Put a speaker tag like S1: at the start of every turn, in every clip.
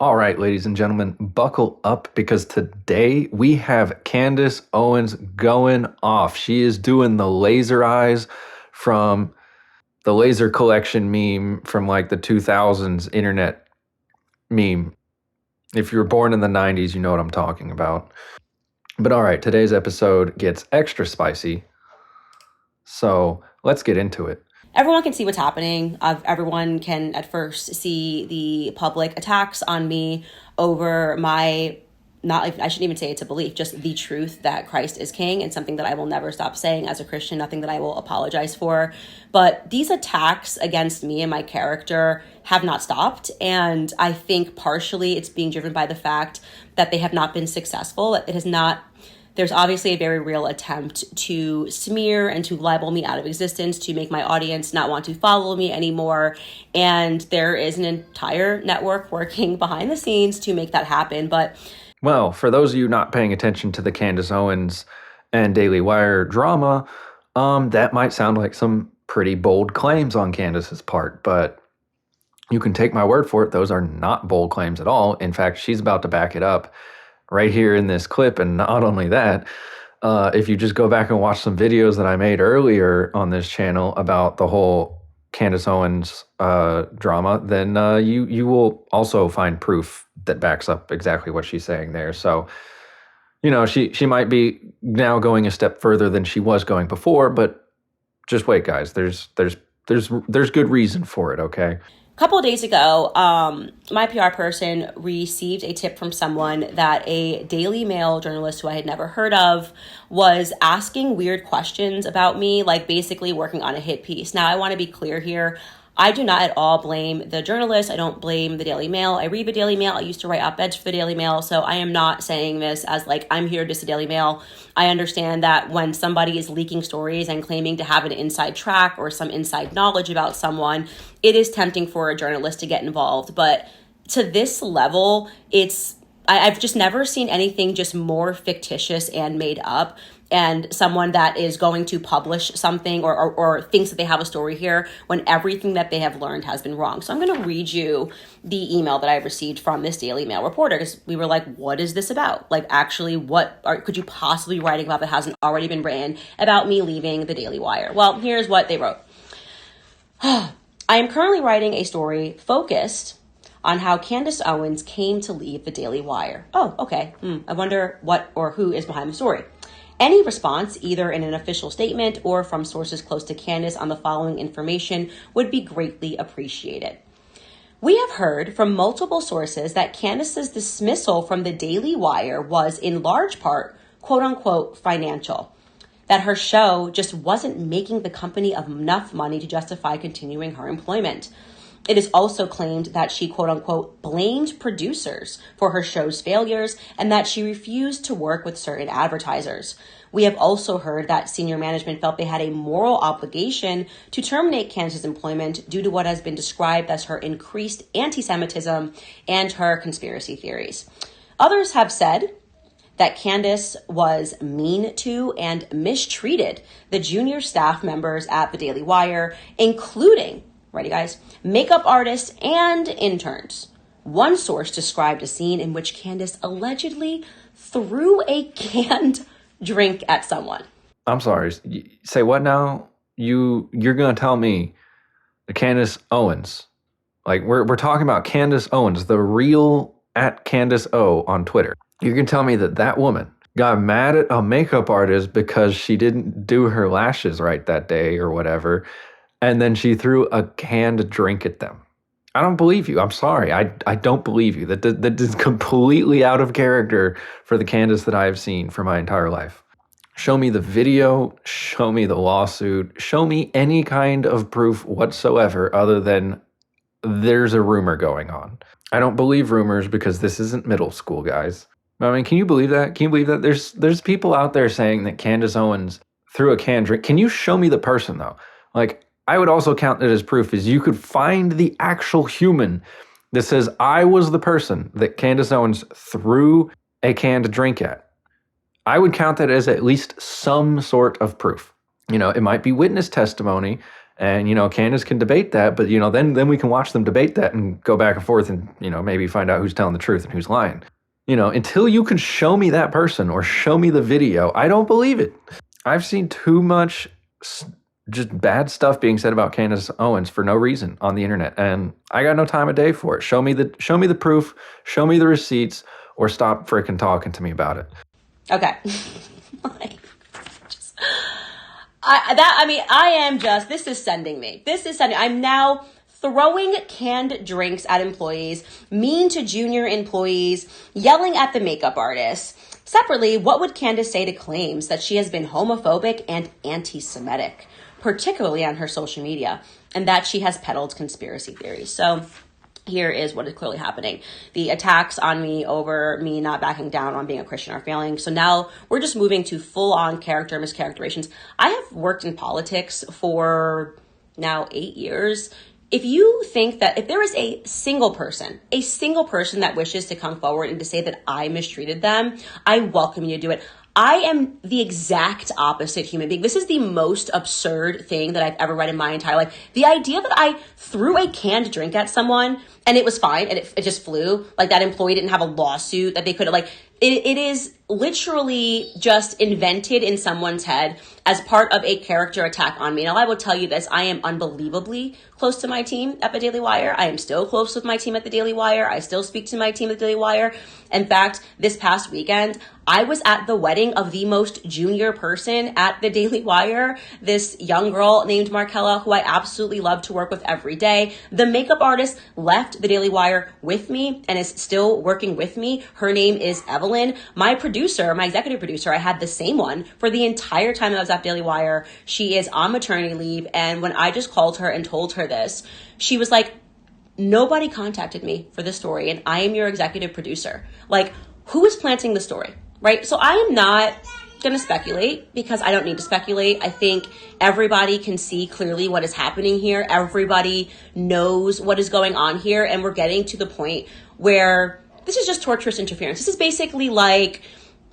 S1: All right, ladies and gentlemen, buckle up because today we have Candace Owens going off. She is doing the laser eyes from the laser collection meme from like the 2000s internet meme. If you were born in the 90s, you know what I'm talking about. But all right, today's episode gets extra spicy. So let's get into it.
S2: Everyone can see what's happening. Everyone can at first see the public attacks on me over my, not I shouldn't even say it's a belief, just the truth that Christ is king, and something that I will never stop saying as a Christian, nothing that I will apologize for. But these attacks against me and my character have not stopped. And I think partially it's being driven by the fact that they have not been successful. It has not. There's obviously a very real attempt to smear and to libel me out of existence, to make my audience not want to follow me anymore. And there is an entire network working behind the scenes to make that happen. But
S1: well, for those of you not paying attention to the Candace Owens and Daily Wire drama, that might sound like some pretty bold claims on Candace's part, but you can take my word for it. Those are not bold claims at all. In fact, she's about to back it up right here in this clip. And not only that, if you just go back and watch some videos that I made earlier on this channel about the whole Candace Owens drama, then you will also find proof that backs up exactly what she's saying there. So, you know, she might be now going a step further than she was going before, but just wait, guys. There's good reason for it, okay?
S2: a couple of days ago, my PR person received a tip from someone that a Daily Mail journalist who I had never heard of was asking weird questions about me, like basically working on a hit piece. Now, I want to be clear here. I do not at all blame the journalist. I don't blame the Daily Mail. I read the Daily Mail. I used to write op-eds for the Daily Mail. So I am not saying this as like, I'm here just the Daily Mail. I understand that when somebody is leaking stories and claiming to have an inside track or some inside knowledge about someone, it is tempting for a journalist to get involved. But to this level, I've just never seen anything just more fictitious and made up. And someone that is going to publish something or thinks that they have a story here when everything that they have learned has been wrong. So I'm going to read you the email that I received from this Daily Mail reporter, because we were like, what is this about? Like, actually, could you possibly be writing about that hasn't already been written about me leaving the Daily Wire? Well, here's what they wrote. I am currently writing a story focused on how Candace Owens came to leave the Daily Wire. Oh, okay. I wonder what or who is behind the story. Any response, either in an official statement or from sources close to Candace on the following information would be greatly appreciated. We have heard from multiple sources that Candace's dismissal from the Daily Wire was in large part, quote unquote, financial. That her show just wasn't making the company enough money to justify continuing her employment. It is also claimed that she, quote unquote, blamed producers for her show's failures and that she refused to work with certain advertisers. We have also heard that senior management felt they had a moral obligation to terminate Candace's employment due to what has been described as her increased anti-Semitism and her conspiracy theories. Others have said that Candace was mean to and mistreated the junior staff members at the Daily Wire, including, ready guys, makeup artists and interns. One source described a scene in which Candace allegedly threw a canned drink at someone.
S1: I'm sorry. Say what now? You're gonna tell me the Candace Owens? Like we're talking about Candace Owens, the real at Candace O on Twitter. You're gonna tell me that woman got mad at a makeup artist because she didn't do her lashes right that day or whatever, and then she threw a canned drink at them. I don't believe you. I'm sorry. I don't believe you. That is completely out of character for the Candace that I have seen for my entire life. Show me the video. Show me the lawsuit. Show me any kind of proof whatsoever other than there's a rumor going on. I don't believe rumors because this isn't middle school, guys. I mean, can you believe that? Can you believe that? There's people out there saying that Candace Owens threw a canned drink. Can you show me the person, though? Like, I would also count it as proof is you could find the actual human that says, I was the person that Candace Owens threw a canned drink at. I would count that as at least some sort of proof. You know, it might be witness testimony And, Candace can debate that, but, then we can watch them debate that and go back and forth and, maybe find out who's telling the truth and who's lying. Until you can show me that person or show me the video, I don't believe it. I've seen too much just bad stuff being said about Candace Owens for no reason on the internet, and I got no time of day for it. Show me the proof, show me the receipts, or stop freaking talking to me about it.
S2: Okay. This is sending me. I'm now throwing canned drinks at employees, mean to junior employees, yelling at the makeup artist. Separately, what would Candace say to claims that she has been homophobic and anti-Semitic, particularly on her social media, and that she has peddled conspiracy theories? So here is what is clearly happening. The attacks on me over me not backing down on being a Christian are failing. So now we're just moving to full-on character mischaracterizations. I have worked in politics for now 8 years. If you think that if there is a single person that wishes to come forward and to say that I mistreated them, I welcome you to do it. I am the exact opposite human being. This is the most absurd thing that I've ever read in my entire life. The idea that I threw a canned drink at someone and it was fine and it just flew, like that employee didn't have a lawsuit that they could have, like, it is literally just invented in someone's head as part of a character attack on me. Now, I will tell you this, I am unbelievably close to my team at the Daily Wire. I am still close with my team at the Daily Wire. I still speak to my team at the Daily Wire. In fact, this past weekend, I was at the wedding of the most junior person at the Daily Wire, this young girl named Markella, who I absolutely love to work with every day. The makeup artist left the Daily Wire with me and is still working with me. Her name is Evelyn. My producer, my executive producer, I had the same one for the entire time that I was at Daily Wire. She is on maternity leave. And when I just called her and told her this, she was like, nobody contacted me for this story, and I am your executive producer. Like, who is planting the story, right? So I am not going to speculate because I don't need to speculate. I think everybody can see clearly what is happening here. Everybody knows what is going on here, and we're getting to the point where this is just torturous interference. This is basically like,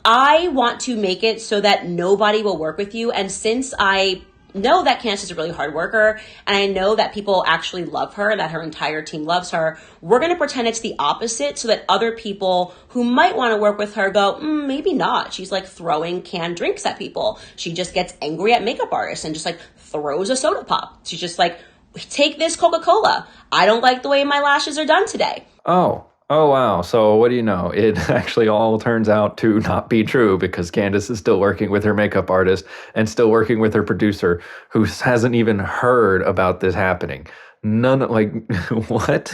S2: I want to make it so that nobody will work with you, and since I know that Candace is a really hard worker, and I know that people actually love her and that her entire team loves her, we're going to pretend it's the opposite so that other people who might want to work with her go, maybe not. She's like throwing canned drinks at people. She just gets angry at makeup artists and just like throws a soda pop. She's just like, take this Coca-Cola. I don't like the way my lashes are done today.
S1: Oh, wow. So what do you know? It actually all turns out to not be true because Candace is still working with her makeup artist and still working with her producer who hasn't even heard about this happening. What?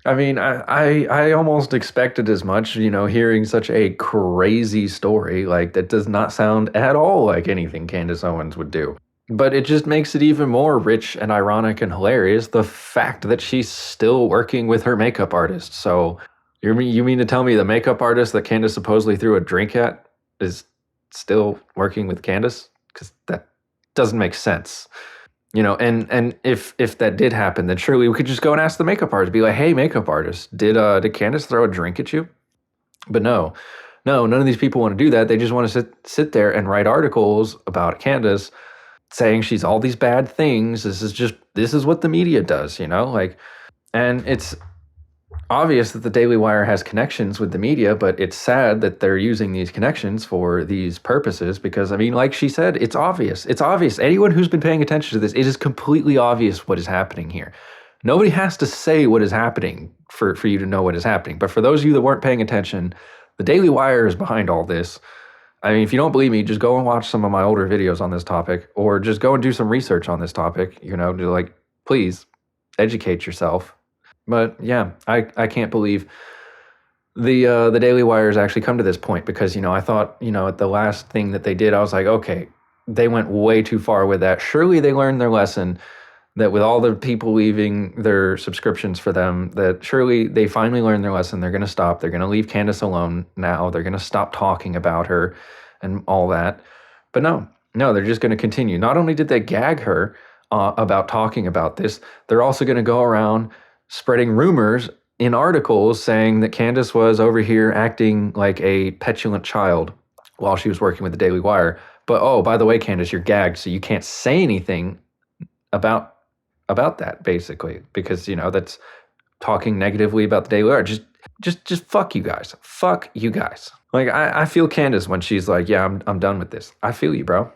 S1: I mean, I almost expected as much, hearing such a crazy story. Like, that does not sound at all like anything Candace Owens would do. But it just makes it even more rich and ironic and hilarious, the fact that she's still working with her makeup artist. So you mean to tell me the makeup artist that Candace supposedly threw a drink at is still working with Candace? Because that doesn't make sense. And if that did happen, then surely we could just go and ask the makeup artist, be like, hey, makeup artist, did Candace throw a drink at you? But no, none of these people want to do that. They just want to sit there and write articles about Candace saying she's all these bad things. This is what the media does, and it's obvious that the Daily Wire has connections with the media, but it's sad that they're using these connections for these purposes because, I mean, like she said, it's obvious. It's obvious. Anyone who's been paying attention to this, it is completely obvious what is happening here. Nobody has to say what is happening for you to know what is happening. But for those of you that weren't paying attention, the Daily Wire is behind all this. I mean, if you don't believe me, just go and watch some of my older videos on this topic, or just go and do some research on this topic, please educate yourself. But yeah, I can't believe the Daily Wire has actually come to this point because, I thought, at the last thing that they did, I was like, okay, they went way too far with that. Surely they learned their lesson that with all the people leaving their subscriptions for them, that surely they finally learned their lesson. They're going to stop. They're going to leave Candace alone now. They're going to stop talking about her and all that. But no, they're just going to continue. Not only did they gag her about talking about this, they're also going to go around spreading rumors in articles saying that Candace was over here acting like a petulant child while she was working with the Daily Wire. But, oh, by the way, Candace, you're gagged, so you can't say anything about that basically, because that's talking negatively about the Daily Wire. Just fuck you guys. Fuck you guys. Like I feel Candace when she's like, yeah, I'm done with this. I feel you, bro.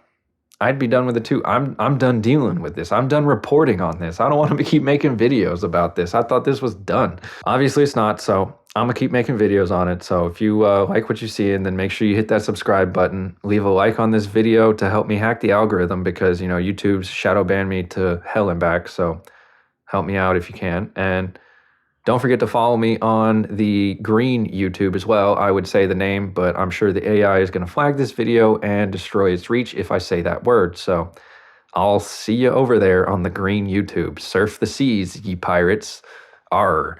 S1: I'd be done with it too. I'm done dealing with this. I'm done reporting on this. I don't want to keep making videos about this. I thought this was done. Obviously it's not, so I'm gonna keep making videos on it. So if you like what you see, and then make sure you hit that subscribe button, leave a like on this video to help me hack the algorithm, because YouTube's shadow banned me to hell and back. So help me out if you can. And don't forget to follow me on the green YouTube as well. I would say the name, but I'm sure the AI is going to flag this video and destroy its reach if I say that word. So I'll see you over there on the green YouTube. Surf the seas, ye pirates. Arr.